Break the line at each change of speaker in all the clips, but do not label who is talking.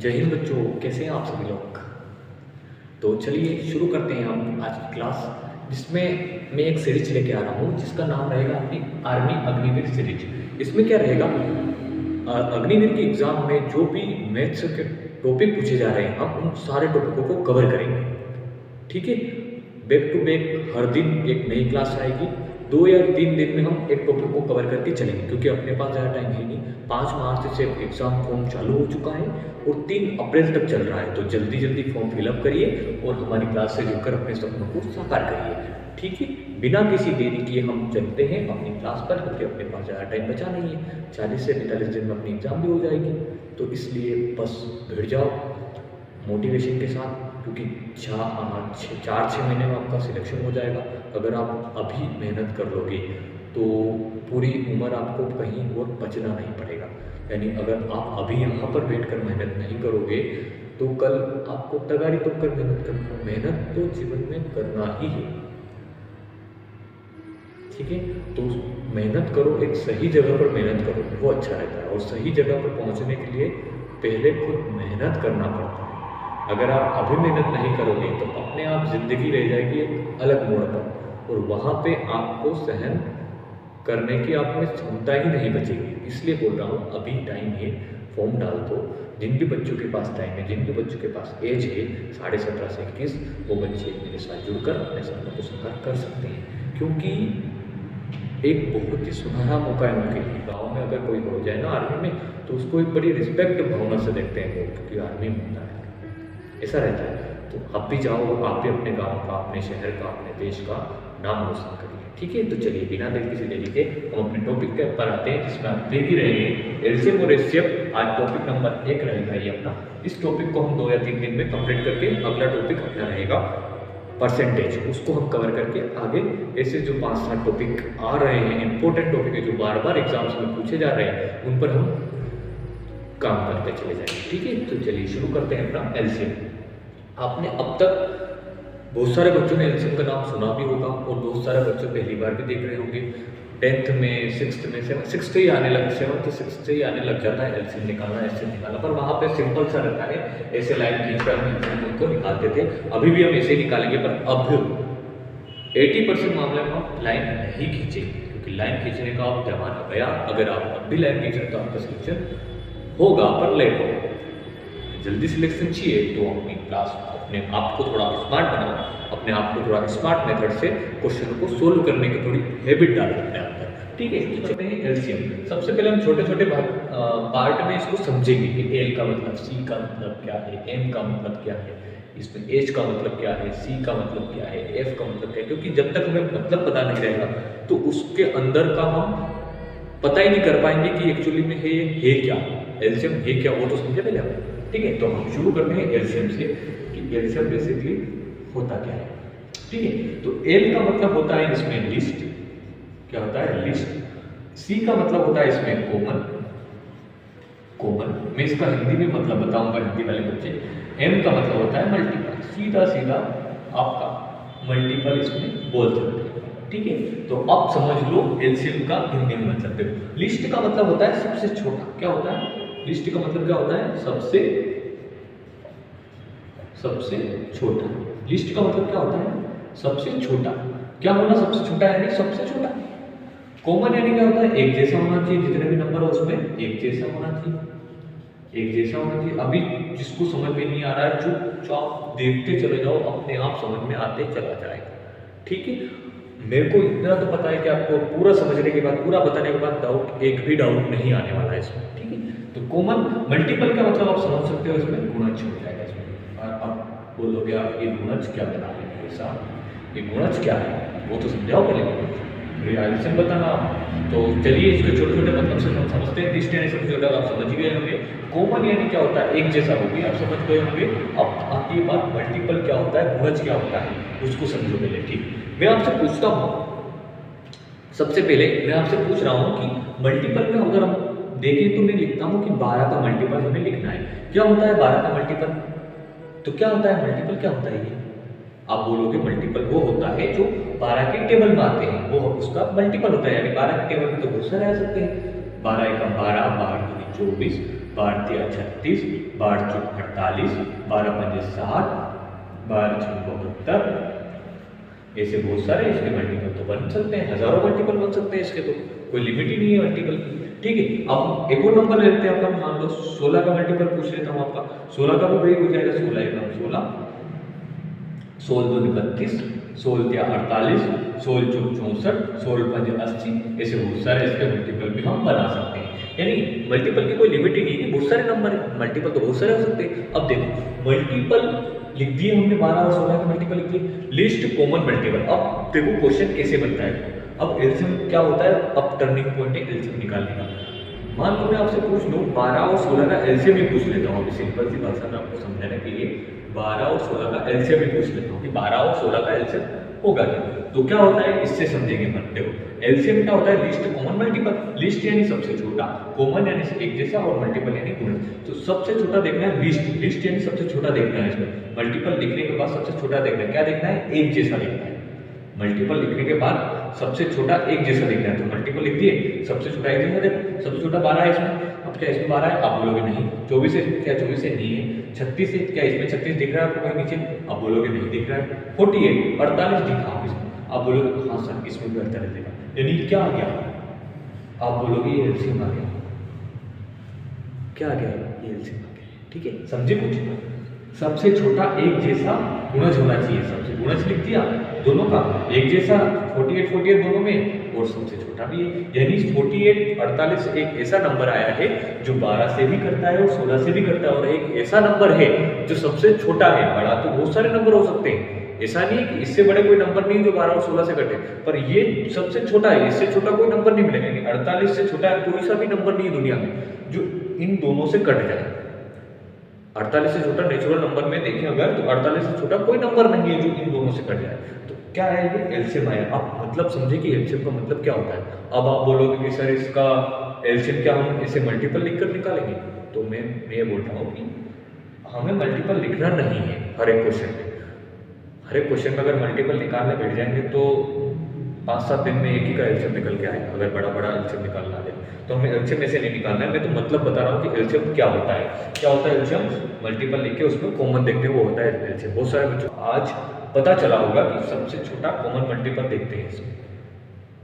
जय हिंद बच्चों, कैसे हैं आप सभी लोग। तो चलिए शुरू करते हैं हम आज की क्लास, जिसमें मैं एक सीरीज लेके आ रहा हूँ जिसका नाम रहेगा अपनी आर्मी अग्निवीर सीरीज। इसमें क्या रहेगा, अग्निवीर के एग्जाम में जो भी मैथ्स के टॉपिक पूछे जा रहे हैं हम उन सारे टॉपिकों को कवर करेंगे। ठीक है, बैक टू बैक हर दिन एक नई क्लास आएगी। 2 या 3 दिन में हम एक टॉपिक को कवर करके चलेंगे, क्योंकि अपने पास ज़्यादा टाइम है नहीं। 5 मार्च से एग्ज़ाम फॉर्म चालू हो चुका है और 3 अप्रैल तक चल रहा है। तो जल्दी जल्दी फॉर्म फिलअप करिए और हमारी क्लास से जुड़कर अपने सपनों को साकार करिए। ठीक है, बिना किसी देरी किए हम चलते हैं अपनी क्लास पर, क्योंकि अपने पास ज़्यादा टाइम बचा नहीं है। 40 से 45 दिन में अपनी एग्ज़ाम भी हो जाएगी। तो इसलिए बस भिड़ जाओ मोटिवेशन के साथ, क्योंकि 4-6 महीने में आपका सिलेक्शन हो जाएगा। अगर आप अभी मेहनत कर लोगे तो पूरी उम्र आपको कहीं और बचना नहीं पड़ेगा। यानी अगर आप अभी यहाँ पर बैठकर मेहनत नहीं करोगे तो कल आपको तगारी तोड़कर मेहनत करना। मेहनत तो जीवन में करना ही है। ठीक है, तो मेहनत करो, एक सही जगह पर मेहनत करो, वो अच्छा रहता है। और सही जगह पर पहुँचने के लिए पहले खुद मेहनत करना पड़ता है। अगर आप अभी मेहनत नहीं करोगे तो अपने आप जिंदगी रह जाएगी एक अलग मोड़ पर, और वहाँ पे आपको सहन करने की आप में क्षमता ही नहीं बचेगी। इसलिए बोल रहा हूँ अभी टाइम है, फॉर्म डाल दो। जिन भी बच्चों के पास टाइम है, जिन भी बच्चों के पास एज है 17.5 से 21, वो बच्चे मेरे साथ जुड़कर अपने सपनों को साकार कर सकते हैं। क्योंकि एक बहुत ही सुनहरा मौका है उनके लिए। गाँव में अगर कोई हो जाए ना आर्मी में, तो उसको एक बड़ी रिस्पेक्ट भावना से देखते हैं लोग, क्योंकि आर्मी में होता है, ऐसा रहता है। तो आप भी जाओ, आप भी अपने गांव का, अपने शहर का, अपने देश का नाम रोशन करिए। ठीक है, तो चलिए बिना देर किसी देरी के हम अपने टॉपिक के ऊपर आते हैं, जिसमें आप देख ही रहेंगे एलसीएम और एचसीएफ। आज टॉपिक नंबर 1 रहेगा ये अपना। इस टॉपिक को हम 2 या 3 दिन में कंप्लीट करके अगला टॉपिक अपना रहेगा परसेंटेज, उसको हम कवर करके आगे ऐसे जो 5-7 टॉपिक आ रहे हैं, इंपॉर्टेंट टॉपिक है जो बार बार एग्जाम्स में पूछे जा रहे हैं, उन पर हम काम करते चले जाएंगे। ठीक है, तो चलिए शुरू करते हैं अपना एलसीएम। आपने अब तक बहुत सारे बच्चों ने एलसीएम का नाम सुना भी होगा, और बहुत सारे बच्चे पहली बार भी देख रहे होंगे। 10th में, 6th में, 7th से ही आने लग 6th से ही आने लग जाता है एलसीएम निकालना, एलसीएम निकालना। पर वहाँ पे सिंपल सा रहता है, ऐसे लाइन खींचकर हम एलसीएम उनको निकालते थे। अभी भी हम ऐसे ही निकालेंगे, पर अब 80% मामले में हम लाइन नहीं खींचेंगे, क्योंकि लाइन खींचने का अब जमाना गया। अगर आप अब भी लाइन खींच रहे तो आपका सिलेक्शन होगा, पर लेट होगा। जल्दी सिलेक्शन चाहिए तो अपनी क्लास, अपने आप को थोड़ा स्मार्ट बनाओ, अपने आप को थोड़ा स्मार्ट मेथड से क्वेश्चन को सोल्व करने की थोड़ी हैबिट डालो अपने अंदर। ठीक है, तो चलते हैं एलसीएम। सबसे पहले हम छोटे छोटे पार्ट में इसको समझेंगे कि एल का मतलब, सी का मतलब क्या है, एम का मतलब क्या है, इसमें एच का मतलब क्या है, सी का मतलब क्या है, एफ का मतलब क्या है। क्योंकि जब तक हमें मतलब पता नहीं रहेगा तो उसके अंदर का हम पता ही नहीं कर पाएंगे कि एक्चुअली में है क्या, एलसीएम है क्या, वो तो समझे पहले हम। ठीक है, तो हम शुरू करते हैं एलसीएम से कि एलसीएम बेसिकली होता क्या है। ठीक है, तो एल का मतलब होता है इसमें लिस्ट, क्या होता है लिस्ट। सी का मतलब होता है इसमें कॉमन, कॉमन मैं इसका हिंदी में मतलब बताऊंगा, हिंदी वाले बच्चे। एम का मतलब होता है मल्टीपल, सीधा सीधा आपका मल्टीपल इसमें बोल सकते हैं। ठीक है, तो अब समझ लो एलसीएम का हिंदी में मतलब देखो। लिस्ट का मतलब होता है सबसे छोटा, क्या होता है लिस्ट का मतलब, क्या होता है सबसे छोटा। लिस्ट का मतलब क्या होता है सबसे छोटा। क्या होना सबसे छोटा, यानी सबसे छोटा। कॉमन यानी क्या होता है एक जैसा होना चाहिए, जितने भी नंबर हो उसमें एक जैसा होना चाहिए, एक जैसा होना चाहिए। अभी जिसको समझ में नहीं आ रहा है चुपचाप देखते चले जाओ, अपने आप समझ में आते चला जाएगा। ठीक है, मेरे को इतना तो पता है कि आपको पूरा समझने के बाद, पूरा बताने के बाद डाउट, एक भी डाउट नहीं आने वाला है इसमें। ठीक है, तो कॉमन। मल्टीपल का मतलब आप समझ सकते हो, इसमें गुणज हो जाएगा इसमें। और अब बोलोगे आप ये गुणज क्या बना है, ऐसा ये गुणज क्या है, वो तो समझाओ पहले, रिलेशन बताना। तो चलिए इसके छोटे छोटे मतलब से हम समझते हैं। डिस्टेंस जो आप समझ गए होंगे। कॉमन यानी क्या होता है एक जैसा होगी, आप समझ गए होंगे। अब आती है बात मल्टीपल क्या होता है, गुणज क्या होता है, उसको समझो पहले। ठीक, मैं आपसे पूछता हूँ, सबसे पहले मैं आपसे पूछ रहा हूँ कि मल्टीपल में अगर हम देखें तो मैं लिखता हूँ कि 12 का मल्टीपल हमें लिखना है। क्या होता है 12 का मल्टीपल, तो क्या होता है मल्टीपल, क्या होता है ये, आप बोलोगे मल्टीपल वो होता है जो 12 के टेबल में आते हैं, वो उसका मल्टीपल होता है। यानी 12 के टेबल में तो बहुत सारे आ सकते हैं, 12 का 12, 12 दूनी 24, 12 तिया 36, 12 चौक 48, 12 पंजे 60, 12 छक 72। ऐसे बहुत सारे इसके मल्टीपल तो बन सकते हैं, हजारों मल्टीपल बन सकते हैं इसके, तो कोई लिमिट ही नहीं है मल्टीपल की। ठीक है, अब एक और नंबर लेते हैं अपन, मान लो 16 का मल्टीपल पूछ लेता हूँ आपका। 16 का भी वही हो जाएगा, 16 एकदम 16, 16 दूनी 32, 16 तिया 48, 16 चौक 64, 16 पंजे 80। ऐसे बहुत सारे इसके मल्टीपल भी हम बना सकते हैं। यानी मल्टीपल की कोई लिमिट ही नहीं है, बहुत सारे नंबर है, मल्टीपल तो बहुत सारे हो सकते हैं। अब देखो मल्टीपल लिख दिए हमने, 12 और 16 के मल्टीपल लिख दिए। List common multiple. अब देखो क्वेश्चन कैसे बनता है। अब एलसीएम क्या होता है, अब टर्निंग पॉइंट है एलसीएम निकालने का। मान लो मैं आपसे पूछ लूँ 12 और 16 का एलसीएम ही पूछ लेता हूँ, अभी सिंपल सी भाषा में आपको समझाने के लिए 12 और 16 का एलसीएम ही पूछ लेता हूँ कि 12 और 16 का एलसीएम होगा क्या। तो क्या होता है इससे समझेंगे अपन। देखो एलसीएम क्या होता है, लिस्ट कॉमन मल्टीपल। लिस्ट यानी सबसे छोटा, कॉमन यानी एक जैसा, और मल्टीपल यानी गुणज। तो सबसे छोटा देखना है लिस्ट, लिस्ट यानी सबसे छोटा देखना है इसमें। मल्टीपल लिखने के बाद सबसे छोटा देखना है, क्या देखना है, एक जैसा देखना है। मल्टीपल लिखने के बाद सबसे छोटा एक जैसा देखना है, तो मल्टीपल लिख दिए, सबसे छोटा एक जैसा देखो। सबसे छोटा 12 है इसमें, अब क्या इसमें 12 है, आप बोलोगे नहीं। 24 है, क्या 24 है, नहीं है। 36 है, क्या इसमें 36 दिख रहा है आपको कहीं नीचे, आप बोलोगे नहीं दिख रहा है। 48 48 दिखा आप इसमें, आप बोलोगे हाँ सर इसमें भी 48 दिखा, यानी क्या आ गया, आप बोलोगे ये एलसीएम आ गया। क्या आ गया, ये एलसीएम आ गया। ठीक है, समझे कुछ। सबसे छोटा एक जैसा गुणज होना चाहिए, सबसे गुणज लिख दिया दोनों का एक जैसा, 48 48 दोनों में, और सबसे छोटा भी है। यानी 48 48 एक ऐसा नंबर आया है जो 12 से भी करता है और 16 से भी करता है, और एक ऐसा नंबर है जो सबसे छोटा है। बड़ा तो बहुत सारे नंबर हो सकते हैं, ऐसा नहीं है कि इससे बड़े कोई नंबर नहीं जो 12 और 16 से कटे, पर ये सबसे छोटा है, इससे छोटा कोई नंबर नहीं मिलेगा। 48 से छोटा कोई सा भी नंबर नहीं है दुनिया में जो इन दोनों से कट जाए। 48 से छोटा नेचुरल नंबर में देखें अगर, तो 48 से छोटा कोई नंबर नहीं है जो इन दोनों से कट जाए। तो क्या है ये एलसीएम आया। आप मतलब समझे कि एलसीएम का मतलब क्या होता है। अब आप बोलोगे कि सर इसका एलसीएम क्या हम इसे मल्टीपल लिखकर निकालेंगे, तो मैं ये बोल रहा हूँ कि हमें मल्टीपल लिखना नहीं है हर एक क्वेश्चन में। हर एक क्वेश्चन में अगर मल्टीपल निकालने बैठ जाएंगे तो 5-7 दिन में एक ही का एलसीएम निकल के आएगा। अगर बड़ा बड़ा एलसीएम निकालना है तो हमें एलसीएम ऐसे नहीं निकालना है। मैं तो मतलब बता रहा हूँ कि एलसीएम क्या होता है। क्या होता है एलसीएम, मल्टीपल लिख के उसमें कॉमन देखते हैं, वो होता है एलसीएम। बहुत सारे बच्चों आज पता चला होगा कि सबसे छोटा कॉमन मल्टीपल देखते हैं इसमें।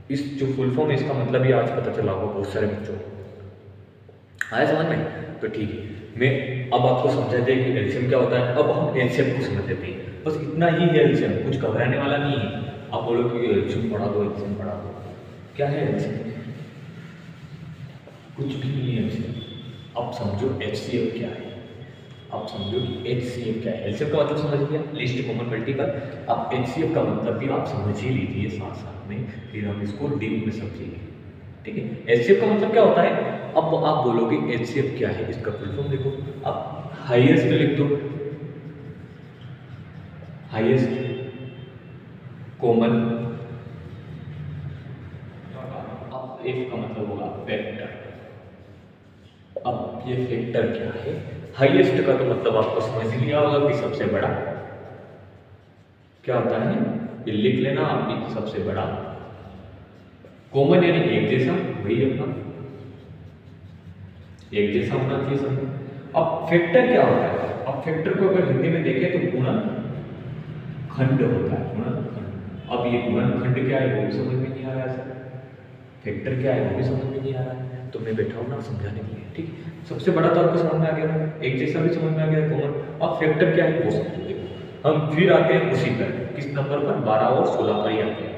इस जो फुल फॉर्म है इसका मतलब ही आज पता चला होगा बहुत सारे बच्चों को। आया समझ में? तो ठीक है, मैं अब आपको समझा दें कि एलसीएम क्या होता है। अब हम एलसीएम को समझ लेते हैं, बस इतना ही है एलसीएम, कुछ घबराने वाला नहीं है। आप बोलोगे कि एलसीएम पढ़ा दो, एलसीएम पढ़ा दो, क्या है एलसीएम? कुछ भी नहीं है एलसीएम। अब समझो एचसीएफ क्या है, आप समझो कि एचसीएफ क्या है। एलसीएम का मतलब समझ लिया, लिस्ट कॉमन मल्टीपल। अब एचसीएफ का मतलब भी आप समझ ही लीजिए साथ साथ में, फिर हम इसको डीप में समझेंगे। ठीक है, एचसीएफ का मतलब क्या होता है। अब आप बोलोगे एचसीएफ क्या है, इसका फुल फॉर्म देखो। अब हाईएस्ट लिख दो, हाईएस्ट कॉमन। अब एफ का मतलब होगा फैक्टर। अब ये फैक्टर क्या है, हाईएस्ट का तो मतलब आपको समझ लिया होगा कि सबसे बड़ा क्या होता है, ये लिख लेना आप भी, सबसे बड़ा। कॉमन यानी एक जैसा, वही अपना एक जैसा होना चाहिए सब। अब फैक्टर क्या होता है। अब फैक्टर को अगर हिंदी में देखें तो गुणनखंड होता है, गुणनखंड। अब ये गुणनखंड क्या है वो भी समझ में नहीं आ रहा है सर, फैक्टर क्या है वो भी समझ में नहीं आ रहा है, तो मैं बैठा हूँ ना समझाने के लिए। ठीक, सबसे बड़ा तो आपको समझ में आ गया, एक जैसा भी समझ में आ गया, कॉमन। अब फैक्टर क्या है वो समझो। देखो हम फिर आते हैं उसी पर, किस नंबर पर, 12 और 16 पर ही आते हैं।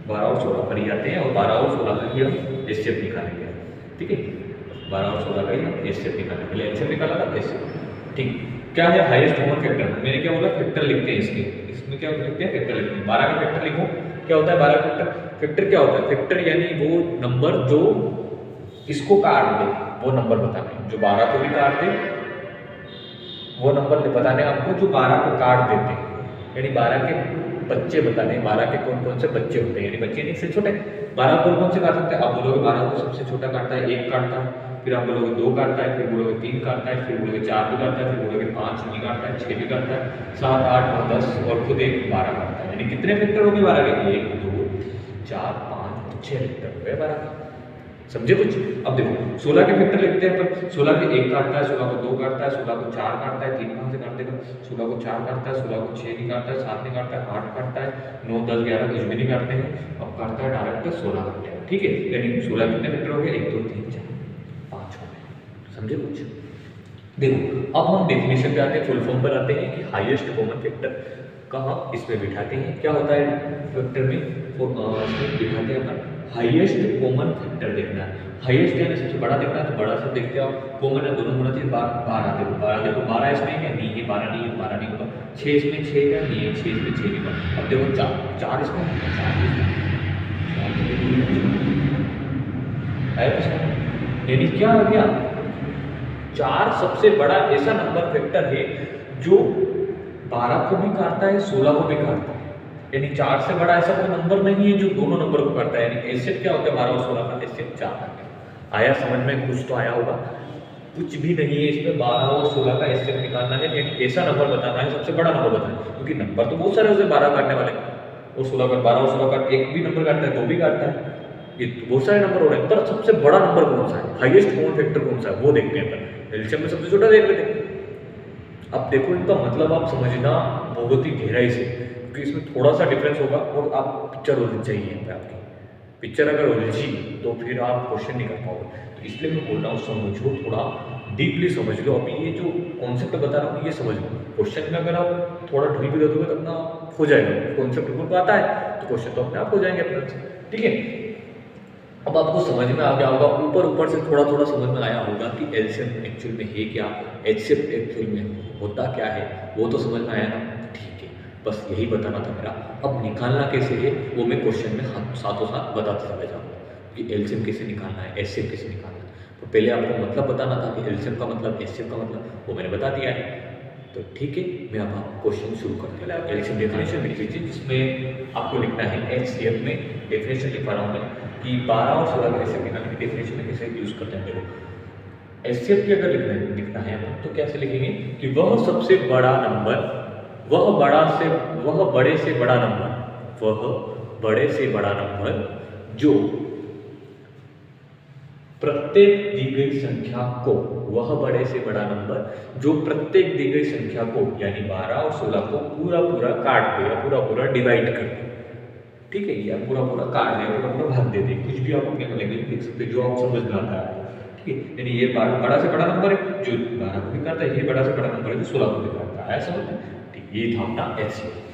12 और 16 पर ही आते हैं, और 12 और 16 पर ही हम एचसीएफ निकालेंगे। ठीक है, 12 और 16 का ही हम एचसीएफ निकालेंगे। पहले एचसीएफ निकाला था, एचसीएफ। ठीक, क्या है हाईएस्ट कॉमन फैक्टर। मैंने क्या बोला, फैक्टर लिखते हैं इसके, इसमें क्या लिखते हैं, फैक्टर लिखते हैं। 12 का फैक्टर लिखो, क्या होता है 12 फैक्टर। फैक्टर क्या होता है, फैक्टर यानी वो नंबर जो इसको काट दे, वो नंबर बताने। जो 12 को भी काट दे वो नंबर बताने आपको जो 12 को काट देते हैं, यानी 12 के बच्चे बताने, 12 के कौन कौन से बच्चे होते हैं, यानी बच्चे नहीं से छोटे। 12 कौन कौन से काट सकते हैं, आप बोलोगे 12 को सबसे छोटा काटता है 1 काटता है, फिर आप बोलोगे 2 काटता है, फिर बोलोगे 3 काटता है, फिर बोलोगे 4 भी काटता है, फिर बोलोगे 5 नहीं काटता है, 6 भी काटता है, 7 8 9 10 और खुद एक 12 काटता है। यानी कितने फैक्टर हो गए 12 के, 1 2 4 5 6 फैक्टर हो गए 12 के। समझे कुछ? अब देखो 16 के फैक्टर लिखते हैं अपन। 16 के 1 काटता है, 16 को 2 काटता है, 16 को 4 काटता है, 3 कहाँ से काट देगा? 16 को 4 काटता है, 16 को 6 नहीं काटता है, 7 नहीं काटता है, 8 काटता है, 9 10 11 कुछ भी नहीं काटते हैं। अब काटता है डायरेक्ट 16 काटते हैं, ठीक है। यानी 16 कितने फैक्टर हो गए? 1 2 3 4 5 हो गए। समझे कुछ? देखो अब हम डेफिनेशन पे आते हैं, फुल फॉर्म पर आते हैं कि हाईएस्ट कॉमन फैक्टर कहाँ इसमें बिठाते हैं। क्या होता है फैक्टर में? इसमें बिठाते हैं अपन हाईएस्ट कॉमन फैक्टर देखना है। हाईएस्ट यानी सबसे बड़ा देखना है, तो बड़ा सब देखते हो आप। कॉमन है दोनों होना चाहिए। 12 देखो, 12 देखो, 12 इसमें है नहीं है, 12 नहीं है, 12 नहीं होगा। 6 इसमें 6 है नहीं है, 6 इसमें 6 नहीं होगा। अब देखो 4 इसमें 4 इसमें यानी क्या आ गया? 4 सबसे बड़ा ऐसा नंबर फैक्टर है जो 12 को भी काटता है, 16 को भी काटता है। यानी 4 से बड़ा ऐसा कोई नंबर नहीं है जो दोनों नंबर को काटता है। यानी एचसीएफ क्या होता है? 12 और 16 का एचसीएफ 4 आ गया। आया समझ में? कुछ तो आया होगा। कुछ भी नहीं है इसमें, 12 और 16 का एचसीएफ निकालना है। यानी ऐसा नंबर बताना है, सबसे बड़ा नंबर बताना है, क्योंकि नंबर तो बहुत सारे होते हैं 12 काटने वाले और 16 का। 12 और 16 का एक भी नंबर काटता है, 2 भी काटता है, ये तो बहुत सारे नंबर हो रहे हैं। पर सबसे बड़ा नंबर कौन सा है? हाईएस्ट कॉमन फैक्टर कौन सा है वो देखते हैं अपन। एलसीएम में सबसे छोटा देख लेते हैं। अब देखो इनका मतलब आप समझना बहुत ही गहराई से, क्योंकि इसमें थोड़ा सा डिफरेंस होगा और आप पिक्चर उलझ चाहिए यहाँ पे आपकी। पिक्चर अगर उलझी तो फिर आप क्वेश्चन नहीं कर पाओगे। तो इसलिए मैं बोल रहा हूँ समझो, थोड़ा डीपली समझ लो। अभी ये जो कॉन्सेप्ट बता रहा हूँ ये समझ लो। क्वेश्चन में अगर आप थोड़ा ढील भी दे दोगे तो अपना हो जाएगा। कॉन्सेप्ट बिल्कुल आता है तो क्वेश्चन तो अपने आप हो जाएंगे अपने से, ठीक है। अब आपको समझ में आ गया होगा, ऊपर ऊपर से थोड़ा थोड़ा समझ में आया होगा कि एलसीएम एक्चुअल में है क्या, एचसीएफ एक्चुअल में होता क्या है, वो तो समझ में आया ना? ठीक है, बस यही बताना था मेरा। अब निकालना कैसे है वो मैं क्वेश्चन में साथों साथ बताते चले जाऊँगा कि एलसीएम कैसे निकालना है, एचसीएफ कैसे निकालना है। तो पहले आपको मतलब बताना था कि एलसीएम का मतलब, एचसीएफ का मतलब, वो मैंने बता दिया है। तो ठीक है, मैं अब आपको क्वेश्चन शुरू करते हैं। एलसीएम डेफिनेशन लिख लीजिए, जिसमें आपको लिखना है एचसीएफ में डेफिनेशन लिख पा रहा हूँ मैं कि 12 और 16 का एचसीएफ निकालने की डेफिनेशन कैसे यूज करते हैं। देखो एचसीएफ की अगर लिखना है तो कैसे लिखेंगे कि वह सबसे बड़ा नंबर, वह बड़े से बड़ा नंबर, वह बड़े से बड़ा नंबर जो प्रत्येक दी गई संख्या को, वह बड़े से बड़ा नंबर जो प्रत्येक दी गई संख्या को यानी 12 और 16 को पूरा पूरा काट दे या पूरा पूरा डिवाइड कर दे, ठीक है, या पूरा पूरा काट दे, पूरा पूरा भाग दे दे, कुछ भी आप अपने लैंग्वेज लिख सकते जो आप समझ में आता है, ठीक है। यानी ये बड़ा से बड़ा नंबर है जो 12 को भी करता है, ये बड़ा से बड़ा नंबर है जो 16 को भी करता है, समझ में? ठीक, ये था अपना एचसीएफ।